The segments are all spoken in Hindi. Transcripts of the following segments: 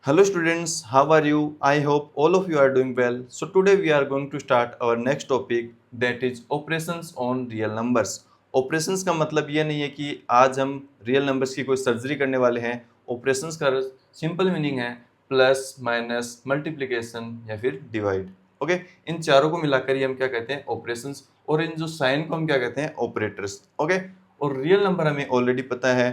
Hello students, how are you? I hope all of you are doing well. So today we are going to start our next topic that is operations on real numbers. Operations का मतलब ये नहीं है कि आज हम रियल नंबर्स की कोई सर्जरी करने वाले हैं. ऑपरेशंस का सिंपल मीनिंग है प्लस माइनस मल्टीप्लिकेशन या फिर डिवाइड. ओके, इन चारों को मिलाकर ही हम क्या कहते हैं ऑपरेशंस, और इन जो साइन को हम क्या कहते हैं ऑपरेटर्स. ओके, और रियल नंबर हमें ऑलरेडी पता है,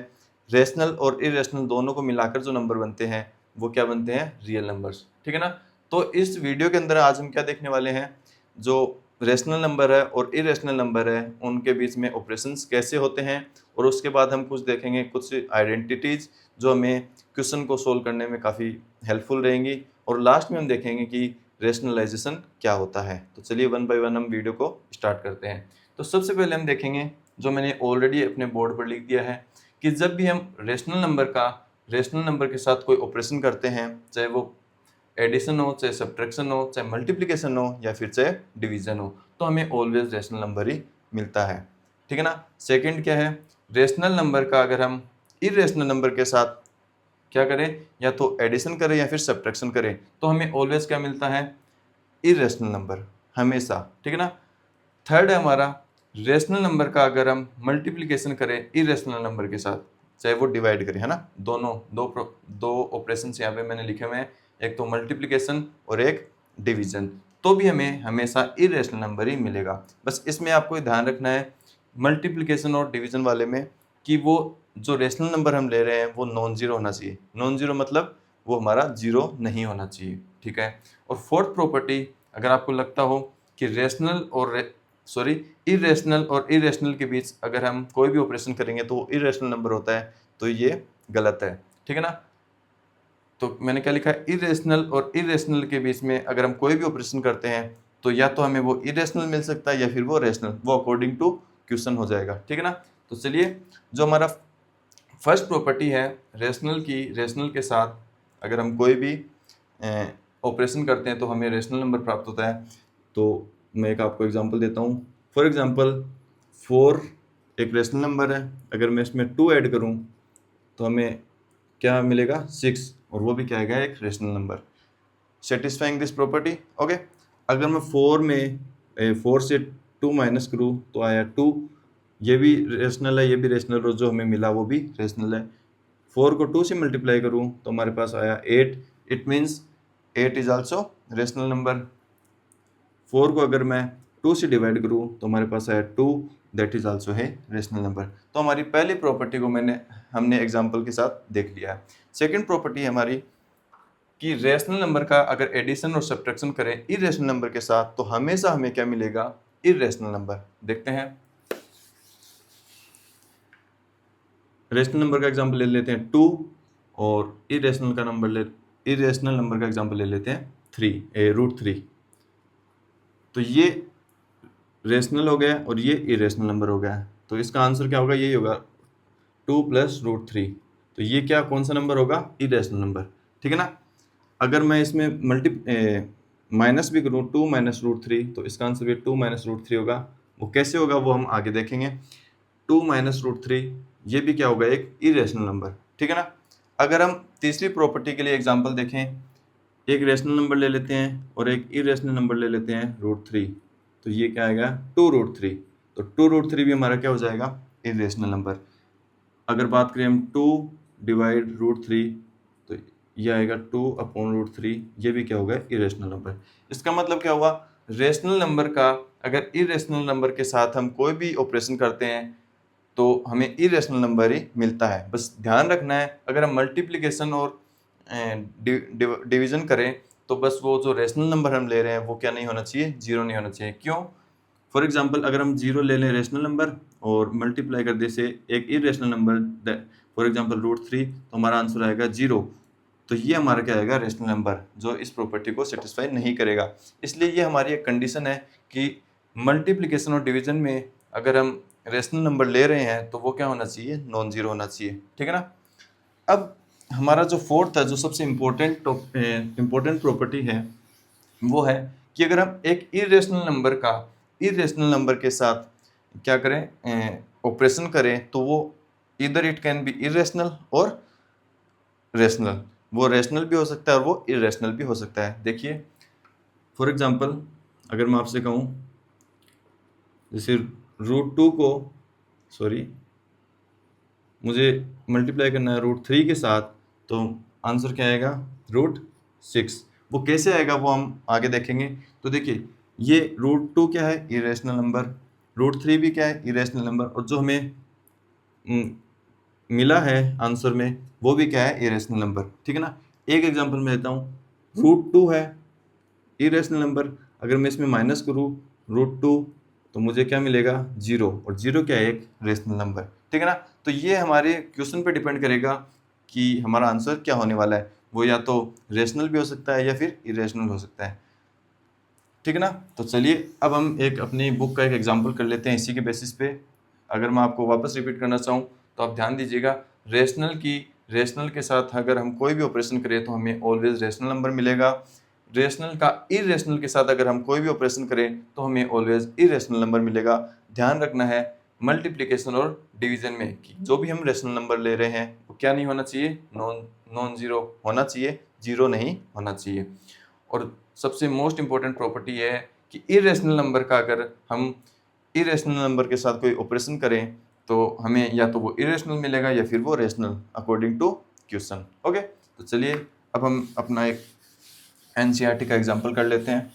रेशनल और इरेशनल दोनों को मिलाकर जो नंबर बनते हैं वो क्या बनते हैं रियल नंबर्स. ठीक है ना. तो इस वीडियो के अंदर आज हम क्या देखने वाले हैं, जो रेशनल नंबर है और इरेशनल नंबर है उनके बीच में ऑपरेशंस कैसे होते हैं, और उसके बाद हम कुछ देखेंगे कुछ आइडेंटिटीज जो हमें क्वेश्चन को सोल्व करने में काफ़ी हेल्पफुल रहेंगी, और लास्ट में हम देखेंगे कि रेशनलाइजेशन क्या होता है. तो चलिए वन बाय वन हम वीडियो को स्टार्ट करते हैं. तो सबसे पहले हम देखेंगे जो मैंने ऑलरेडी अपने बोर्ड पर लिख दिया है कि जब भी हम रेशनल नंबर के साथ कोई ऑपरेशन करते हैं, चाहे वो एडिशन हो, चाहे सब्ट्रैक्शन हो, चाहे मल्टीप्लिकेशन हो या फिर चाहे डिवीजन हो, तो हमें ऑलवेज रेशनल नंबर ही मिलता है. ठीक है ना. सेकंड क्या है, रेशनल नंबर का अगर हम इरेशनल नंबर के साथ क्या करें, या तो एडिशन करें या फिर सब्ट्रैक्शन करें, तो हमें ऑलवेज क्या मिलता है इरेशनल नंबर हमेशा. ठीक है ना. थर्ड है हमारा रेशनल नंबर का अगर हम मल्टीप्लिकेशन करें इरेशनल नंबर के साथ, चाहे वो डिवाइड करें, है ना. दो ऑपरेशन यहाँ पे मैंने लिखे हुए हैं, एक तो मल्टीप्लिकेशन और एक डिवीजन, तो भी हमें हमेशा इरेशनल नंबर ही मिलेगा. बस इसमें आपको ध्यान रखना है मल्टीप्लिकेशन और डिवीजन वाले में कि वो जो रेशनल नंबर हम ले रहे हैं वो नॉन जीरो होना चाहिए. नॉन जीरो मतलब वो हमारा जीरो नहीं होना चाहिए. ठीक है. और फोर्थ प्रॉपर्टी, अगर आपको लगता हो कि इरेशनल और इरेशनल के बीच अगर हम कोई भी ऑपरेशन करेंगे तो वो इरेशनल नंबर होता है, तो ये गलत है. ठीक है ना. तो मैंने क्या लिखा है, इरेशनल और इरेशनल के बीच में अगर हम कोई भी ऑपरेशन करते हैं तो या तो हमें वो इरेशनल मिल सकता है या फिर वो रेशनल, वो अकॉर्डिंग टू क्वेश्चन हो जाएगा. ठीक है ना. तो चलिए, जो हमारा फर्स्ट प्रॉपर्टी है रेशनल के साथ अगर हम कोई भी ऑपरेशन करते हैं तो हमें रेशनल नंबर प्राप्त होता है. तो मैं एक आपको एग्जांपल देता हूँ. फॉर एग्जांपल 4 एक रेशनल नंबर है, अगर मैं इसमें 2 ऐड करूँ तो हमें क्या मिलेगा 6, और वो भी क्या आएगा एक rational number. Satisfying this property. Okay. अगर मैं 4 से 2 माइनस करूँ तो आया 2, ये भी रेशनल है, ये भी रेशनल, और जो हमें मिला वो भी रेशनल है. 4 को 2 से मल्टीप्लाई करूँ तो हमारे पास आया 8. It means 8 is also rational number. 4 को अगर मैं 2 से डिवाइड करूँ तो हमारे पास आया 2, दैट इज आल्सो है रेशनल नंबर. तो हमारी पहली प्रॉपर्टी को हमने एग्जांपल के साथ देख लिया है. सेकंड प्रॉपर्टी है हमारी कि रेशनल नंबर का अगर एडिशन और सब्ट्रैक्शन करें इरेशनल नंबर के साथ तो हमेशा हमें क्या मिलेगा इरेशनल नंबर. देखते हैं. रेशनल नंबर का एग्जांपल ले लेते हैं 2, और इरेशनल नंबर का एग्जांपल ले लेते हैं 3. तो ये रेशनल हो गया और ये इरेशनल नंबर हो गया. तो इसका आंसर क्या होगा, यही होगा 2 प्लस रूट 3. तो ये क्या कौन सा नंबर होगा इरेशनल नंबर. ठीक है ना. अगर मैं इसमें माइनस भी करूँ 2 माइनस रूट 3 तो इसका आंसर भी 2 माइनस रूट 3 होगा. वो कैसे होगा वो हम आगे देखेंगे. 2 माइनस रूट 3 ये भी क्या होगा एक इरेशनल नंबर. ठीक है ना. अगर हम तीसरी प्रॉपर्टी के लिए एग्जांपल देखें, एक रेशनल नंबर ले लेते हैं और एक इरेशनल नंबर ले लेते हैं रूट 3, तो ये क्या आएगा 2 रूट 3. तो 2 रूट 3 भी हमारा क्या हो जाएगा इरेशनल नंबर. अगर बात करें हम 2 डिवाइड रूट 3 तो ये आएगा 2 अपॉन रूट 3, ये भी क्या होगा इरेशनल नंबर. इसका मतलब क्या हुआ, रेशनल नंबर का अगर इरेशनल नंबर के साथ हम कोई भी ऑपरेशन करते हैं तो हमें इरेशनल नंबर ही मिलता है. बस ध्यान रखना है, अगर हम मल्टीप्लिकेशन और डिवीजन करें तो बस वो जो रेशनल नंबर हम ले रहे हैं वो क्या नहीं होना चाहिए, जीरो नहीं होना चाहिए. क्यों. फॉर एग्जांपल अगर हम जीरो ले लें रेशनल नंबर और मल्टीप्लाई कर दे से एक irrational number, for example root 3, तो हमारा आंसर आएगा 0. तो ये हमारा क्या आएगा रेशनल नंबर, जो इस प्रॉपर्टी को सेटिस्फाई नहीं करेगा. इसलिए ये हमारी एक कंडीशन है कि मल्टीप्लिकेशन और डिवीजन में अगर हम रेशनल नंबर ले रहे हैं तो वो क्या होना चाहिए, नॉन जीरो होना चाहिए. ठीक है ना. अब हमारा जो फोर्थ है, जो सबसे इम्पोर्टेंट प्रॉपर्टी है, वो है कि अगर हम एक इरेशनल नंबर के साथ क्या करें ऑपरेशन करें तो वो इधर इट कैन बी इरेशनल और रेशनल. वो रेशनल भी हो सकता है और वो इरेशनल भी हो सकता है। देखिए फॉर एग्जांपल अगर मैं आपसे कहूँ जैसे √2 को मुझे मल्टीप्लाई करना है √3 के साथ, तो आंसर क्या आएगा √6। वो कैसे आएगा वो हम आगे देखेंगे। तो देखिए ये √2 क्या है, इरेशनल नंबर, √3 भी क्या है, इरेशनल नंबर, और जो हमें मिला है आंसर में वो भी क्या है, इरेशनल नंबर। ठीक है ना। एक एग्जांपल मैं देता हूँ, √2 है इरेशनल नंबर, अगर मैं इसमें माइनस करूँ √2 तो मुझे क्या मिलेगा, 0, और 0 क्या है, एक रेशनल नंबर। ठीक है ना। तो ये हमारे क्वेश्चन पे डिपेंड करेगा कि हमारा आंसर क्या होने वाला है, वो या तो रेशनल भी हो सकता है या फिर इरेशनल हो सकता है। ठीक है ना। तो चलिए अब हम एक अपनी बुक का एक एग्जांपल कर लेते हैं इसी के बेसिस पे। अगर मैं आपको वापस रिपीट करना चाहूँ तो आप ध्यान दीजिएगा, रेशनल के साथ अगर हम कोई भी ऑपरेशन करें तो हमें ऑलवेज रेशनल नंबर मिलेगा। रेशनल का इरेशनल के साथ अगर हम कोई भी ऑपरेशन करें तो हमें ऑलवेज इरेशनल नंबर मिलेगा। ध्यान रखना है मल्टीप्लिकेशन और डिवीजन में कि जो भी हम रेशनल नंबर ले रहे हैं वो क्या नहीं होना चाहिए, नॉन जीरो होना चाहिए, जीरो नहीं होना चाहिए। और सबसे मोस्ट इंपॉर्टेंट प्रॉपर्टी ये है कि इरेशनल नंबर का अगर हम इरेशनल नंबर के साथ कोई ऑपरेशन करें तो हमें या तो वो इरेशनल मिलेगा या फिर वो rational, according to question. Okay, तो चलिए अब हम अपना एक एनसीईआरटी का एग्जांपल कर लेते हैं।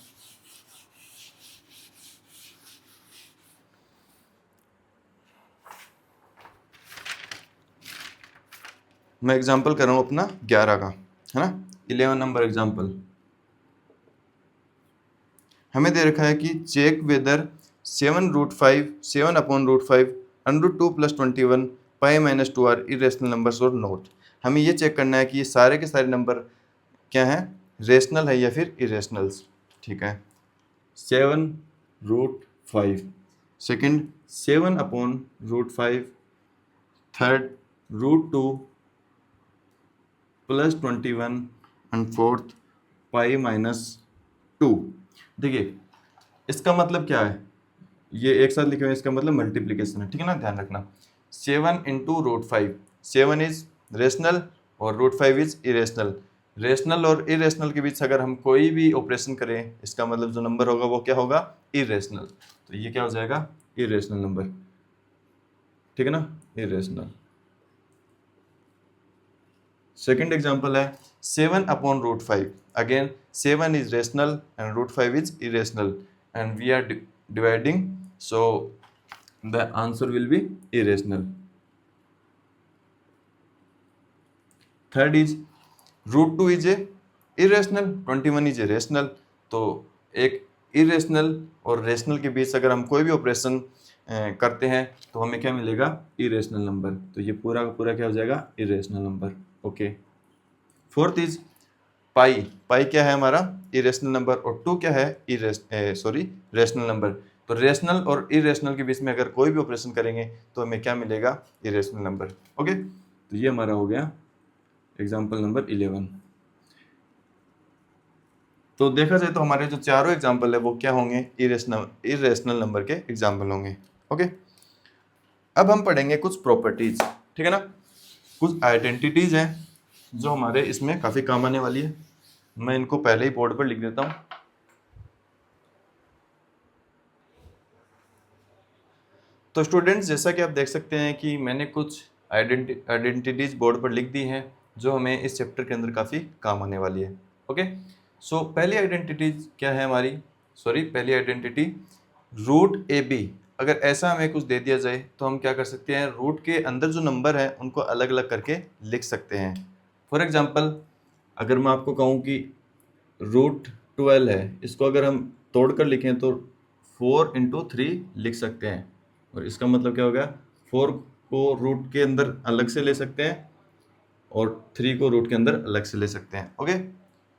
मैं एग्जांपल कर रहा हूँ अपना 11 का, है ना, 11 नंबर एग्जांपल। हमें दे रखा है कि check whether 7/5 √2 + 21 π - 2 are irrational numbers और नोट। हमें ये चेक करना है कि ये सारे के सारे नंबर क्या हैं, रेशनल है या फिर इरेशनल्स। ठीक है, 7√5, सेकंड 7/√5, थर्ड √2 + 21 एंड फोर्थ π - 2। देखिए इसका मतलब क्या है, ये एक साथ लिखे हुए हैं, इसका मतलब मल्टीप्लिकेशन है। ठीक है ना, ध्यान रखना 7 × √5, 7 इज रेशनल और √5 इज इरेशनल। रेशनल और इरेशनल के बीच अगर हम कोई भी ऑपरेशन करें इसका मतलब जो नंबर होगा वो क्या होगा, इरेशनल। तो ये क्या हो जाएगा, इरेशनल नंबर। ठीक है ना, इरेशनल। सेकेंड एग्जाम्पल है 7/√5, again 7 is rational and √5 is irrational and we are dividing, so the answer will be irrational. Third is √2 is a irrational, 21 is a rational। तो एक irrational और rational के बीच अगर हम कोई भी ऑपरेशन करते हैं तो हमें क्या मिलेगा, irrational नंबर। तो ये पूरा का पूरा क्या हो जाएगा, irrational number. Okay, fourth is pi क्या है हमारा, इरेशनल नंबर, और 2 क्या है, रेशनल नंबर। तो रेशनल और इरेशनल के बीच में अगर कोई भी ऑपरेशन करेंगे तो हमें क्या मिलेगा, इरेशनल नंबर। ओके, तो ये हमारा हो गया एग्जांपल नंबर 11। तो देखा जाए तो हमारे जो चारों एग्जांपल है वो क्या होंगे, इरेशनल नंबर के एग्जांपल होंगे। ओके, अब हम पढ़ेंगे कुछ प्रॉपर्टीज। ठीक है ना, कुछ आइडेंटिटीज हैं जो हमारे इसमें काफी काम आने वाली है। मैं इनको पहले ही बोर्ड पर लिख देता हूं। तो स्टूडेंट्स जैसा कि आप देख सकते हैं कि मैंने कुछ आइडेंटिटीज बोर्ड पर लिख दी हैं जो हमें इस चैप्टर के अंदर काफ़ी काम आने वाली है। ओके, सो पहली आइडेंटिटीज क्या है हमारी, पहली आइडेंटिटी √AB। अगर ऐसा हमें कुछ दे दिया जाए तो हम क्या कर सकते हैं, रूट के अंदर जो नंबर है उनको अलग अलग करके लिख सकते हैं। फॉर एग्जाम्पल अगर मैं आपको कहूँ कि √12 है, इसको अगर हम तोड़ कर लिखें तो 4 × 3 लिख सकते हैं, और इसका मतलब क्या होगा, 4 को रूट के अंदर अलग से ले सकते हैं और 3 को रूट के अंदर अलग से ले सकते हैं। ओके,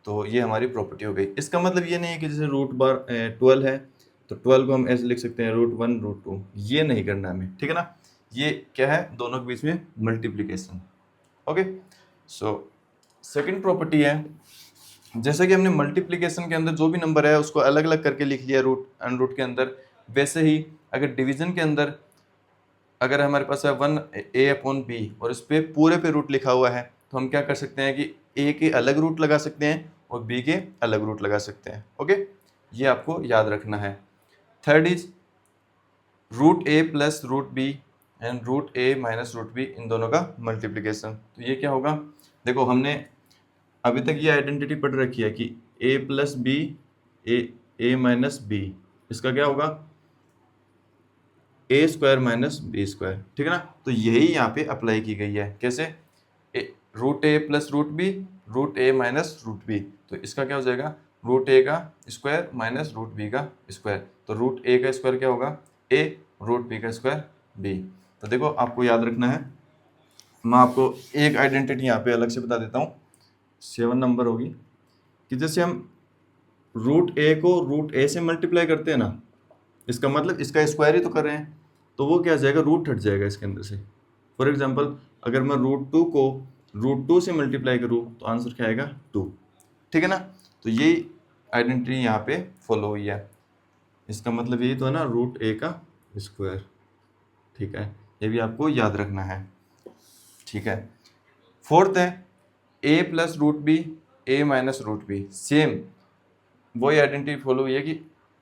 तो ये हमारी प्रॉपर्टी हो गई। इसका मतलब ये नहीं है कि जैसे √12 है तो 12 को हम ऐसे लिख सकते हैं √1 √2, ये नहीं करना हमें। ठीक है ना, ये क्या है, दोनों के बीच में multiplication. Okay, so second property है, जैसे कि हमने मल्टीप्लिकेशन के अंदर जो भी नंबर है उसको अलग अलग करके लिख लिया रूट के अंदर, वैसे ही अगर डिवीजन के अंदर अगर हमारे पास है 1a/b और इस पे पूरे पे रूट लिखा हुआ है तो हम क्या कर सकते हैं कि ए के अलग रूट लगा सकते हैं और बी के अलग रूट लगा सकते हैं। ओके, ये आपको याद रखना है। Third is root A plus root B and root A minus root B, इन दोनों का मल्टीप्लिकेशन। तो ये क्या होगा, देखो हमने अभी तक ये आइडेंटिटी पढ़ रखी है कि a plus B A minus B, इसका क्या होगा A square minus B square, ठीक है ना। तो यही यहाँ पे अप्लाई की गई है, कैसे, root A plus root A minus root B, तो इसका क्या हो जाएगा रूट ए का स्क्वायर माइनस रूट बी का स्क्वायर, तो रूट ए का स्क्वायर क्या होगा ए, रूट बी का स्क्वायर बी। तो देखो आपको याद रखना है, मैं आपको एक आइडेंटिटी यहाँ पे अलग से बता देता हूँ, 7 नंबर होगी, कि जैसे हम रूट ए को रूट ए से मल्टीप्लाई करते हैं ना, इसका मतलब इसका स्क्वायर ही तो कर रहे हैं, तो वो क्या आ जाएगा रूट हट जाएगा इसके अंदर से। फॉर एग्जांपल अगर मैं रूट टू को रूट टू से मल्टीप्लाई करूँ तो आंसर क्या आएगा 2, ठीक है ना। तो ये आइडेंटिटी यहाँ पे फॉलो हुई है, इसका मतलब यही तो है ना रूट ए का स्क्वायर, ठीक है, ये भी आपको याद रखना है, ठीक है। फोर्थ है ए plus root B A minus root B, same वही आइडेंटिटी फॉलो हुई है कि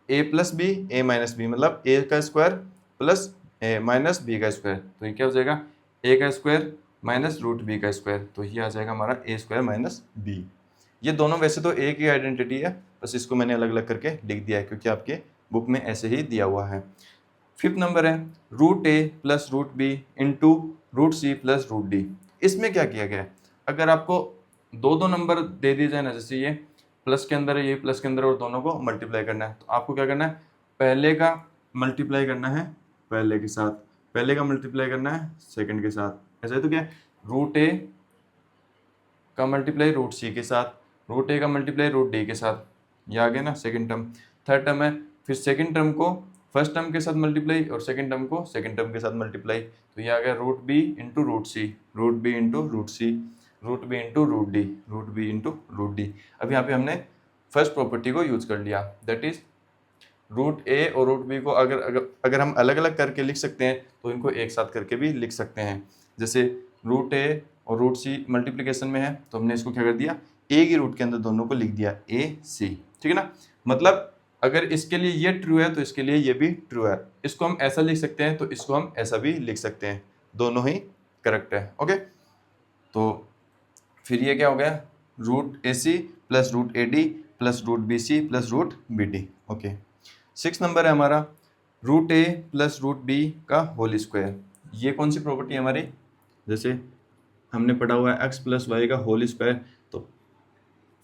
ए plus B A minus B, मतलब ए का स्क्वायर प्लस ए माइनस बी का स्क्वायर, तो ये क्या हो जाएगा ए का स्क्वायर माइनस रूट बी का स्क्वायर, तो ये आ जाएगा हमारा ए स्क्वायर माइनस बी। ये दोनों वैसे तो एक ही आइडेंटिटी है, बस इसको मैंने अलग अलग करके लिख दिया है क्योंकि आपके बुक में ऐसे ही दिया हुआ है। फिफ्थ नंबर है root A plus root B into root C plus root D. इसमें क्या किया गया है, अगर आपको दो दो नंबर दे दिए जाए ना, जैसे ये प्लस के अंदर है, ये प्लस के अंदर, और दोनों को मल्टीप्लाई करना है, तो आपको क्या करना है, पहले का मल्टीप्लाई करना है पहले के साथ, पहले का मल्टीप्लाई करना है सेकंड के साथ, ऐसा है। तो क्या है, रूट ए का मल्टीप्लाई रूट सी के साथ, रूट ए का मल्टीप्लाई रूट डी के साथ, ये आ गया ना सेकंड टर्म। थर्ड टर्म है फिर सेकंड टर्म को फर्स्ट टर्म के साथ मल्टीप्लाई और सेकंड टर्म को सेकंड टर्म के साथ मल्टीप्लाई, तो ये आ गया root B into root C, root B into root C, root B into root D, root B into root D. अब यहाँ पे हमने फर्स्ट प्रॉपर्टी को यूज कर लिया, दैट इज रूट ए और रूट बी को अगर अगर अगर हम अलग अलग करके लिख सकते हैं तो इनको एक साथ करके भी लिख सकते हैं। जैसे रूट ए और रूट सी मल्टीप्लिकेशन में है तो हमने इसको क्या कर दिया, ए की रूट के अंदर दोनों को लिख दिया ए सी, ठीक है ना। मतलब अगर इसके लिए ये ट्रू है तो इसके लिए ये भी ट्रू है, इसको हम ऐसा लिख सकते हैं तो इसको हम ऐसा भी लिख सकते हैं, दोनों ही करेक्ट है। ओके, तो फिर ये क्या हो गया, root A C plus root A D plus root B C plus root B D. Okay, 6 number है हमारा root A plus root B का होल स्क्वायर। ये कौन सी प्रॉपर्टी है हमारी, जैसे हमने पढ़ा हुआ है एक्स प्लस वाई का होल स्क्वायर, तो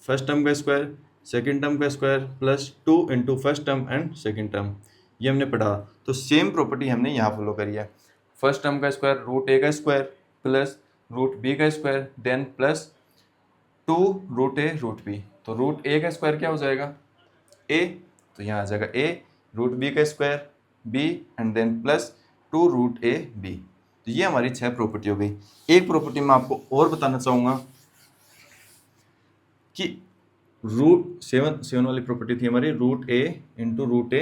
फर्स्ट टर्म का स्क्वायर सेकंड टर्म का square plus 2 into first term and second term, ये हमने पढ़ा। तो सेम प्रॉपर्टी हमने यहाँ फॉलो करी है, फर्स्ट टर्म का स्क्वायर रूट ए का स्क्वायर प्लस रूट बी का स्क्वायर देन प्लस 2 रूट ए रूट बी, तो रूट ए का स्क्वायर क्या हो जाएगा ए, तो यहाँ आ जाएगा ए, रूट बी का square B and then plus 2 root A B. तो ये हमारी 6 प्रॉपर्टी हो गई। एक प्रॉपर्टी मैं आपको और बताना चाहूँगा कि रूट सेवन वाली प्रॉपर्टी थी हमारी root A into root A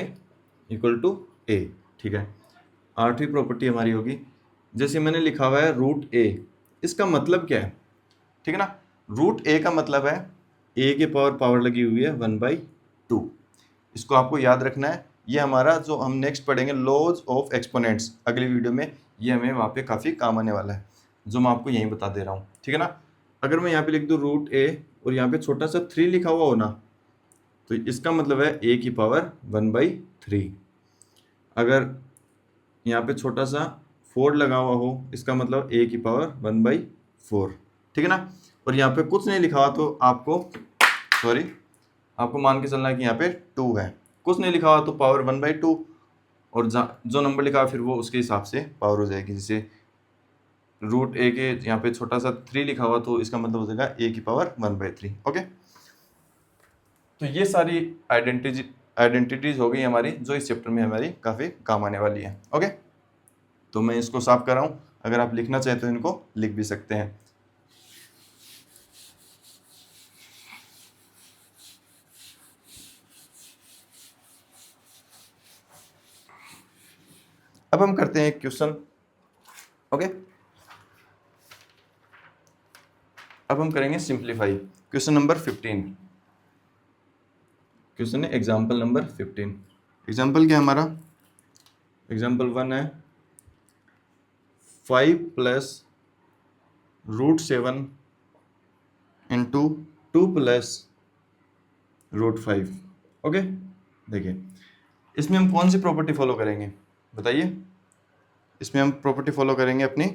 equal to A, ठीक है। 8वीं प्रॉपर्टी हमारी होगी, जैसे मैंने लिखा हुआ है रूट ए, इसका मतलब क्या है, ठीक है ना। रूट ए का मतलब है ए के पावर लगी हुई है 1/2, इसको आपको याद रखना है। ये हमारा जो हम नेक्स्ट पढ़ेंगे लॉज ऑफ एक्सपोनेंट्स अगली वीडियो में, ये हमें वहाँ पे काफ़ी काम आने वाला है, जो मैं आपको यहीं बता दे रहा हूँ, ठीक है ना। अगर मैं यहाँ पे लिख दूँ रूट ए और यहाँ पे छोटा सा 3 लिखा हुआ हो ना, तो इसका मतलब है ए की पावर 1/3। अगर यहाँ पे छोटा सा 4 लगा हुआ हो, इसका मतलब ए की पावर 1/4, ठीक है ना। और यहाँ पे कुछ नहीं लिखा हुआ तो आपको मान के चलना है कि यहाँ पे 2 है, कुछ नहीं लिखा हुआ तो पावर 1/2, और जो नंबर लिखा हुआ फिर वो उसके हिसाब से पावर हो जाएगी। जैसे रूट ए के यहाँ पे छोटा सा 3 लिखा हुआ तो इसका मतलब हो जाएगा ए की पावर 1/3। ओके, तो ये सारी आइडेंटिटीज हो गई हमारी जो इस चैप्टर में हमारी काफ़ी काम आने वाली है। ओके, तो मैं इसको साफ कर रहा हूँ, अगर आप लिखना चाहें तो इनको लिख भी सकते हैं। अब हम करते हैं क्वेश्चन। ओके, अब हम करेंगे सिंप्लीफाई। क्वेश्चन नंबर 15, क्वेश्चन है एग्जाम्पल नंबर 15। एग्जाम्पल क्या है हमारा? एग्जाम्पल 1 है 5 प्लस √7 इंटू 2 प्लस √5। ओके, देखिए इसमें हम कौन सी प्रॉपर्टी फॉलो करेंगे बताइए? इसमें हम प्रॉपर्टी फॉलो करेंगे अपनी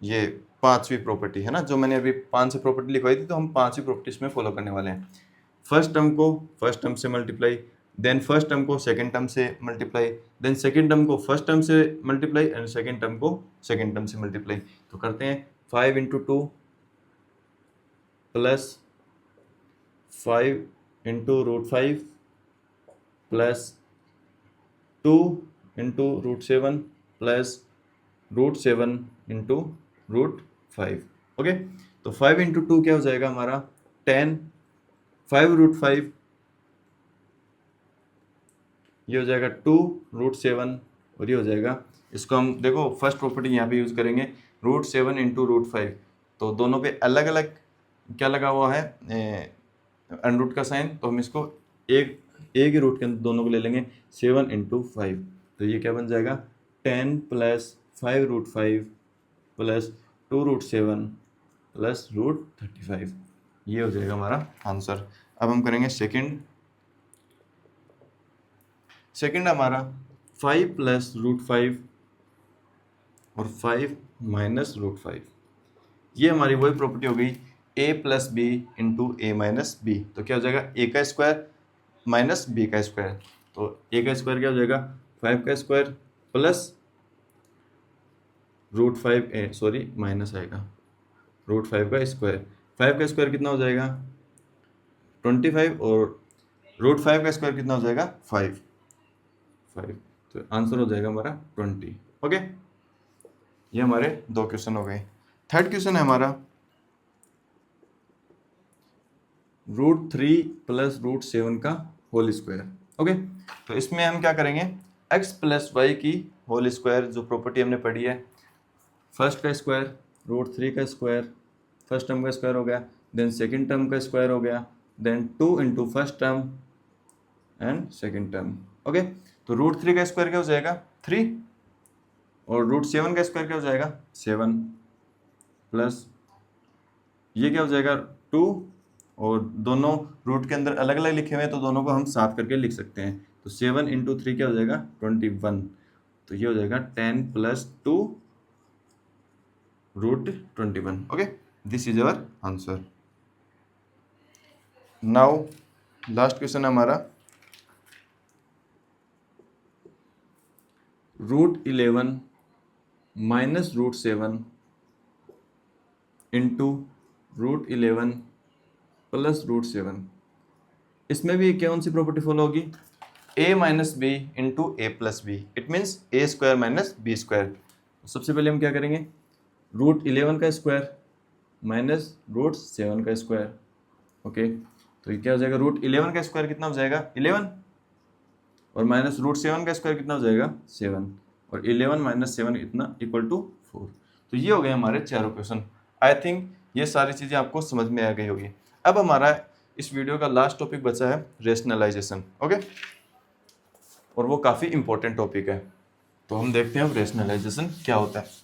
ये पांचवी प्रॉपर्टी है ना, जो मैंने अभी 5 प्रॉपर्टी लिखवाई थी, तो हम 5वीं प्रॉपर्टी इसमें फॉलो करने वाले हैं। फर्स्ट टर्म को फर्स्ट टर्म से मल्टीप्लाई, देन फर्स्ट टर्म को सेकंड टर्म से मल्टीप्लाई, देन सेकंड टर्म को फर्स्ट टर्म से मल्टीप्लाई एंड सेकंड टर्म को सेकंड टर्म से मल्टीप्लाई। तो करते हैं 5 into 2 plus 5 into √5 plus 2 into √7 plus √7 into √5। Okay, तो 5 इंटू 2 क्या हो जाएगा हमारा 10, 5 √5 ये हो जाएगा 2 √7 और ये हो जाएगा, इसको हम देखो फर्स्ट प्रॉपर्टी यहाँ पे यूज करेंगे √7 इंटू √5। तो दोनों पे अलग अलग क्या लगा हुआ है अंडर का साइन, तो हम इसको एक ही रूट के अंदर दोनों को ले लेंगे 7 इंटू 5। तो ये क्या बन जाएगा 10 प्लस 5 √5 प्लस 2 √7 प्लस √35। ये हो जाएगा हमारा आंसर। अब हम करेंगे सेकंड हमारा 5 प्लस √5 और 5 माइनस √5। ये हमारी वही प्रॉपर्टी हो गई a plus B into A minus B. तो क्या हो जाएगा a का स्क्वायर माइनस b का स्क्वायर। तो a का स्क्वायर क्या हो जाएगा 5 का स्क्वायर प्लस √5 माइनस आएगा √5 का स्क्वायर। 5 का स्क्वायर कितना हो जाएगा 25 और √5 का स्क्वायर कितना हो जाएगा 5। तो आंसर हो जाएगा हमारा 20। ओके, ये हमारे 2 क्वेश्चन हो गए। थर्ड क्वेश्चन है हमारा √3 प्लस √7 का होल स्क्वायर। ओके, तो इसमें हम क्या करेंगे x प्लस वाई की होल स्क्वायर, जो प्रॉपर्टी हमने पढ़ी है, फर्स्ट का स्क्वायर √3 का स्क्वायर, फर्स्ट टर्म का स्क्वायर हो गया, देन सेकंड टर्म का स्क्वायर हो गया, then 2 into first term and second term. Okay, तो √3 का स्क्वायर क्या हो जाएगा 3 और √7 का स्क्वायर क्या हो जाएगा 7 प्लस ये क्या हो जाएगा 2, और दोनों रूट के अंदर अलग अलग लिखे हुए हैं तो दोनों को हम साथ करके लिख सकते हैं। तो 7 इंटू 3 क्या हो जाएगा 21। तो ये हो जाएगा 10 plus 2 √21। Okay, this is our answer. Now last question हमारा √11 माइनस √7 इंटू √11 प्लस √7। इसमें भी कौन सी प्रॉपर्टी फॉलो होगी a minus B into A plus B, it means A square minus B square. सबसे पहले हम क्या करेंगे √11 का स्क्वायर माइनस √7 का स्क्वायर। ओके, तो ये क्या हो जाएगा √11 का स्क्वायर कितना हो जाएगा 11 और माइनस √7 का स्क्वायर कितना हो जाएगा 7 और 11 माइनस 7 इतना इक्वल टू 4। तो ये हो गए हमारे चारों क्वेश्चन। आई थिंक ये सारी चीज़ें आपको समझ में आ गई होगी। अब हमारा इस वीडियो का लास्ट टॉपिक बचा है रेशनलाइजेशन। ओके, और वो काफ़ी इंपॉर्टेंट टॉपिक है, तो हम देखते हैं अब रेशनलाइजेशन क्या होता है।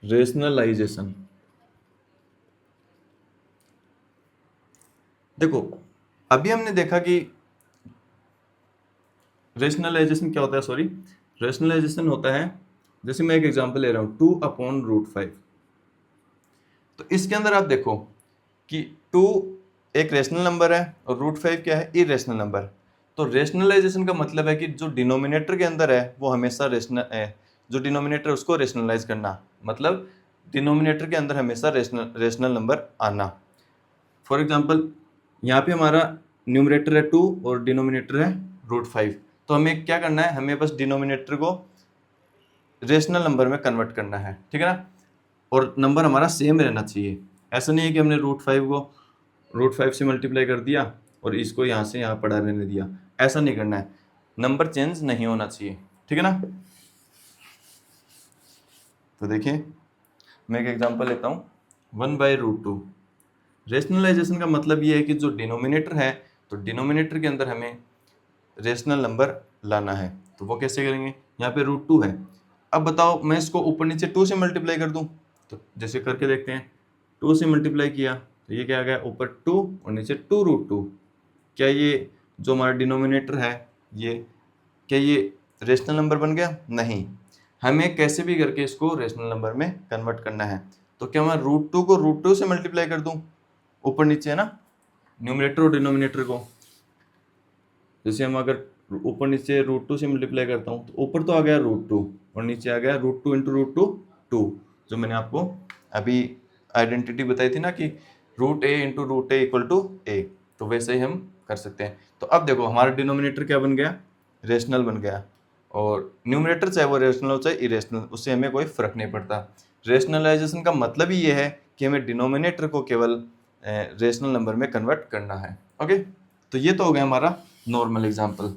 रेशनलाइजेशन देखो, अभी हमने देखा कि रेशनलाइजेशन क्या होता है, रेशनलाइजेशन होता है, जैसे मैं एक एग्जांपल ले रहा हूँ 2/√5। तो इसके अंदर आप देखो कि 2 एक रेशनल नंबर है और √5 क्या है इरेशनल नंबर। तो रेशनलाइजेशन का मतलब है कि जो डिनोमिनेटर के अंदर है वो हमेशा रेशनल है, जो डिनोमिनेटर उसको रेशनलाइज करना, मतलब डिनोमिनेटर के अंदर हमेशा रेशनल नंबर आना। फॉर एग्जांपल यहाँ पे हमारा न्यूमरेटर है 2 और डिनोमिनेटर है √5। तो हमें क्या करना है, हमें बस डिनोमिनेटर को रेशनल नंबर में कन्वर्ट करना है, ठीक है ना, और नंबर हमारा सेम रहना चाहिए। ऐसा नहीं है कि हमने √5 को √5 से मल्टीप्लाई कर दिया और इसको यहाँ से यहाँ पढ़ा रहने दिया। ऐसा नहीं करना है, नंबर चेंज नहीं होना चाहिए, ठीक है ना। तो देखिए मैं एक एग्जांपल लेता हूँ, 1/√2। रेशनलाइजेशन का मतलब ये है कि जो डिनोमिनेटर है, तो डिनोमिनेटर के अंदर हमें रेशनल नंबर लाना है। तो वो कैसे करेंगे, यहाँ पे √2 है। अब बताओ मैं इसको ऊपर नीचे 2 से मल्टीप्लाई कर दूं, तो जैसे करके देखते हैं। 2 से मल्टीप्लाई किया तो ये क्या आ गया, ऊपर 2 और नीचे 2√2। क्या ये जो हमारा डिनोमिनेटर है ये, क्या ये रेशनल नंबर बन गया? नहीं, हमें कैसे भी करके इसको रेशनल नंबर में कन्वर्ट करना है। तो क्या मैं √2 को √2 से मल्टीप्लाई कर दूं, ऊपर नीचे है ना, न्यूमरेटर और डिनोमिनेटर को। जैसे हम अगर ऊपर नीचे √2 से मल्टीप्लाई करता हूँ, तो ऊपर तो आ गया √2 और नीचे आ गया √2 इंटू √2 2, जो मैंने आपको अभी आइडेंटिटी बताई थी ना कि √a into √a equal to a, तो वैसे ही हम कर सकते हैं। तो अब देखो हमारा डिनोमिनेटर क्या बन गया, रेशनल बन गया, और न्यूमरेटर चाहे वो रेशनल हो चाहे इरेशनल, उससे हमें कोई फर्क नहीं पड़ता। रेशनलाइजेशन का मतलब ही ये है कि हमें डिनोमिनेटर को केवल रेशनल नंबर में कन्वर्ट करना है। ओके, तो ये तो हो गया हमारा नॉर्मल एग्जाम्पल।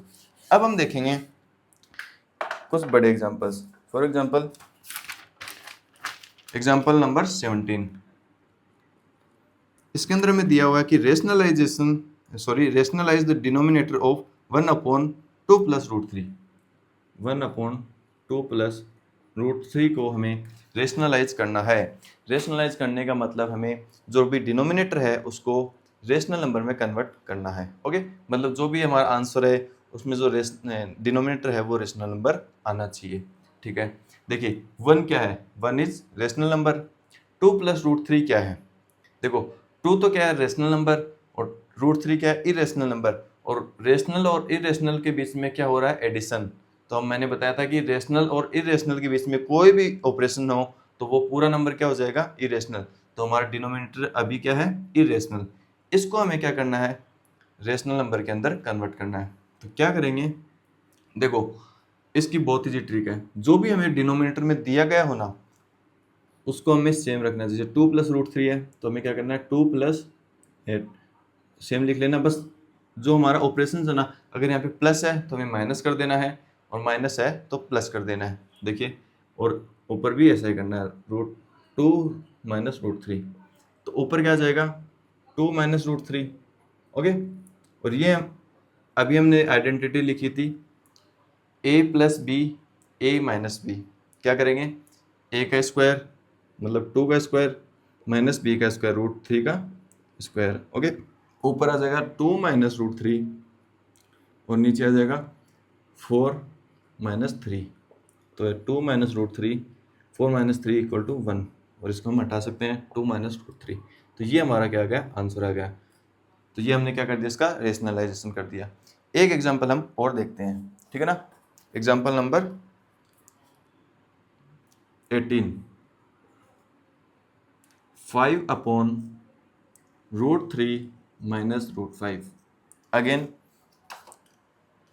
अब हम देखेंगे कुछ बड़े examples. For example example number 17, इसके अंदर हमें दिया हुआ है कि rationalise the denominator of 1/2 plus √3। 1/2 plus √3 को हमें रेशनलाइज करना है। रेशनलाइज करने का मतलब हमें जो भी डिनोमिनेटर है उसको रेशनल नंबर में कन्वर्ट करना है। ओके, मतलब जो भी हमारा आंसर है उसमें जो डिनोमिनेटर है वो रेशनल नंबर आना चाहिए। ठीक है, देखिए 1 क्या है, 1 इज रेशनल नंबर। 2 प्लस √3 क्या है, देखो 2 तो क्या है, रेशनल नंबर, और √3 क्या है, इरेशनल नंबर। और रेशनल और इरेशनल के बीच में क्या हो रहा है, एडिशन। तो हम मैंने बताया था कि रेशनल और इरेशनल के बीच में कोई भी ऑपरेशन हो तो वो पूरा नंबर क्या हो जाएगा, इरेशनल। तो हमारा डिनोमिनेटर अभी क्या है, इरेशनल। इसको हमें क्या करना है, रेशनल नंबर के अंदर कन्वर्ट करना है। तो क्या करेंगे, देखो इसकी बहुत ईजी ट्रिक है। जो भी हमें डिनोमिनेटर में दिया गया हो ना उसको हमें सेम रखना है। जैसे 2 प्लस √3 है तो हमें क्या करना है, 2 प्लस सेम लिख लेना। बस जो हमारा ऑपरेशन है ना, अगर यहाँ पे प्लस है तो हमें माइनस कर देना है, और माइनस है तो प्लस कर देना है। देखिए, और ऊपर भी ऐसा ही करना है, √2 माइनस √3, तो ऊपर क्या आ जाएगा, 2 माइनस √3। ओके, और ये अभी हमने आइडेंटिटी लिखी थी a plus B, A minus B. क्या करेंगे, a का स्क्वायर मतलब 2 का स्क्वायर माइनस बी का स्क्वायर √3 का स्क्वायर। ओके, ऊपर आ जाएगा 2 माइनस √3 और नीचे आ जाएगा 4 माइनस 3। तो 2 माइनस √3, 4 माइनस 3 इक्वल टू 1, और इसको हम हटा सकते हैं 2 माइनस √3। तो ये हमारा क्या आ गया, आंसर आ गया। तो ये हमने क्या कर दिया, इसका रेशनलाइजेशन कर दिया। एक एग्जाम्पल हम और देखते हैं, ठीक है ना। Example number 18, 5/√3 minus √5। अगेन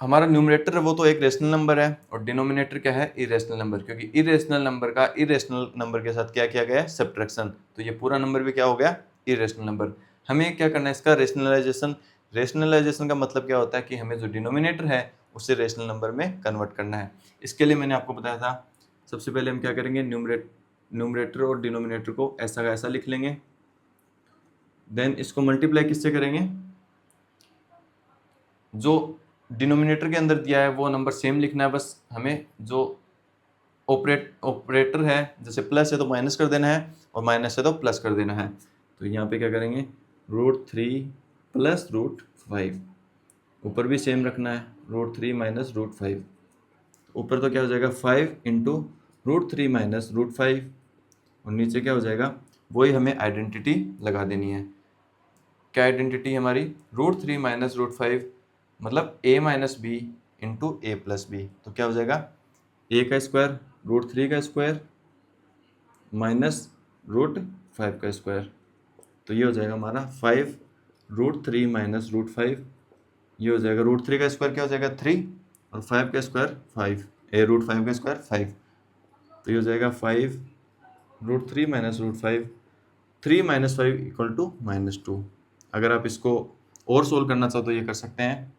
हमारा न्यूमरेटर है वो तो एक रेशनल नंबर है, और डिनोमिनेटर क्या है, इरेशनल नंबर, क्योंकि इरेशनल नंबर का इरेशनल नंबर के साथ क्या किया गया है, सब्ट्रैक्शन। तो ये पूरा नंबर भी क्या हो गया, इरेशनल नंबर। हमें क्या करना है, इसका रेशनलाइजेशन। रेशनलाइजेशन का मतलब क्या होता है कि हमें जो डिनोमिनेटर है उसे रेशनल नंबर में कन्वर्ट करना है। इसके लिए मैंने आपको बताया था, सबसे पहले हम क्या करेंगे, न्यूमरेटर और डिनोमिनेटर को ऐसा का ऐसा लिख लेंगे। देन इसको मल्टीप्लाई किससे करेंगे, जो डिनोमिनेटर के अंदर दिया है वो नंबर सेम लिखना है। बस हमें जो ऑपरेटर है, जैसे प्लस है तो माइनस कर देना है, और माइनस है तो प्लस कर देना है। तो यहाँ पे क्या करेंगे, √3 प्लस √5, ऊपर भी सेम रखना है, √3 माइनस √5। ऊपर तो क्या हो जाएगा, 5 इंटू √3 माइनस √5, और नीचे क्या हो जाएगा, वही हमें आइडेंटिटी लगा देनी है। क्या आइडेंटिटी हमारी, √3 माइनस √5 मतलब a minus B into A plus B. तो क्या हो जाएगा, a का स्क्वायर √3 का स्क्वायर माइनस √5 का स्क्वायर। तो ये हो जाएगा हमारा 5√3 माइनस √5। ये हो जाएगा √3 का स्क्वायर क्या हो जाएगा 3, और 5 का स्क्वायर 5, √5 का स्क्वायर 5। तो ये हो जाएगा 5√3 माइनस √5, 3 माइनस 5 इक्वल टू -2। अगर आप इसको और सोल्व करना चाहो तो ये कर सकते हैं,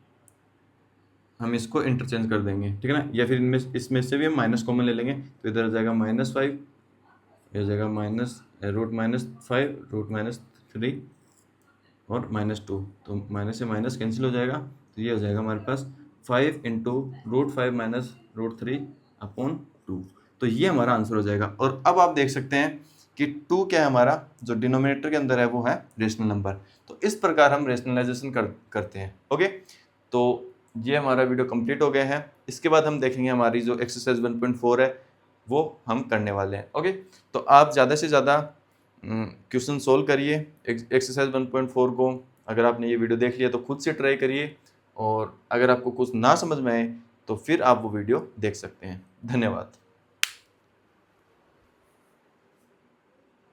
हम इसको इंटरचेंज कर देंगे, ठीक है ना, या फिर इनमें इसमें से भी हम माइनस कॉमन ले लेंगे, तो इधर आ जाएगा -5, इधर जाएगा -√-5 √-3 और -2, तो माइनस से माइनस कैंसिल हो जाएगा, तो ये हो जाएगा हमारे पास 5 इंटू √5 माइनस √3/2। तो ये हमारा आंसर हो जाएगा। और अब आप देख सकते हैं कि 2 क्या है, हमारा जो डिनोमिनेटर के अंदर है वो है रेशनल नंबर। तो इस प्रकार हम रेशनलाइजेशन करते हैं। ओके, तो ये हमारा वीडियो कंप्लीट हो गया है। इसके बाद हम देखेंगे हमारी जो एक्सरसाइज 1.4 है वो हम करने वाले हैं। ओके, तो आप ज़्यादा से ज़्यादा क्वेश्चन सोल्व करिए एक्सरसाइज 1.4 को। अगर आपने ये वीडियो देख लिया तो खुद से ट्राई करिए, और अगर आपको कुछ ना समझ में आए तो फिर आप वो वीडियो देख सकते हैं। धन्यवाद।